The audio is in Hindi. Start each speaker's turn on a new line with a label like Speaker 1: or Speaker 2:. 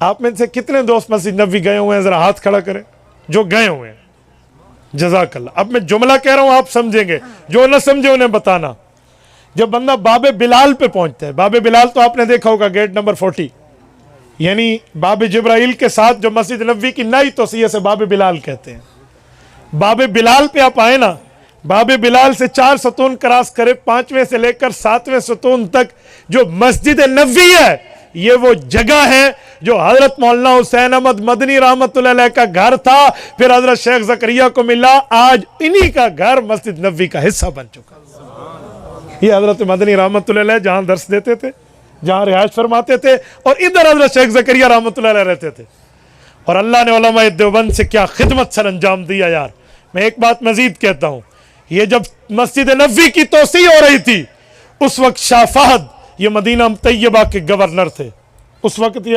Speaker 1: आप में से कितने दोस्त मस्जिद नबी गए हुए हैं, जरा हाथ खड़ा करें जो गए हुए हैं। जज़ाकल्लाह। अब मैं जुमला कह रहा हूं, आप समझेंगे, जो न समझे उन्हें बताना। जब बंदा बाबे बिलाल पे पहुंचता है, बाबे बिलाल तो आपने देखा होगा गेट नंबर 40, यानी बाबे जिब्राइल के साथ जो मस्जिद नबी की नई तौसीया से बाबे बिलाल कहते हैं। बाबे बिलाल पे आप आए ना, बाबे बिलाल से 4 सतून क्रॉस करे, 5वें से लेकर 7वें सतून तक जो मस्जिद नबी है, ये वो जगह है जो हजरत मौलाना हुसैन अहमद मदनी रहमतुल्लाह अलैह का घर था, फिर हजरत शेख ज़करिया को मिला, आज इन्हीं का घर मस्जिद नबी का हिस्सा बन चुका। ये हजरत मदनी रहमतुल्लाह अलैह जहां दर्स देते थे, जहां रिहायश फरमाते थे, और इधर हजरत शेख ज़करिया रहमतुल्लाह अलैह रहते थे। और अल्लाह ने उलमाए देवबंद से क्या खिदमत सर अंजाम दिया यार। मैं एक बात मजीद कहता हूं, ये जब मस्जिद नबी की तोसी हो रही थी, उस वक्त शाह फहद ये मदीना तैयबा के गवर्नर थे। उस वक्त ये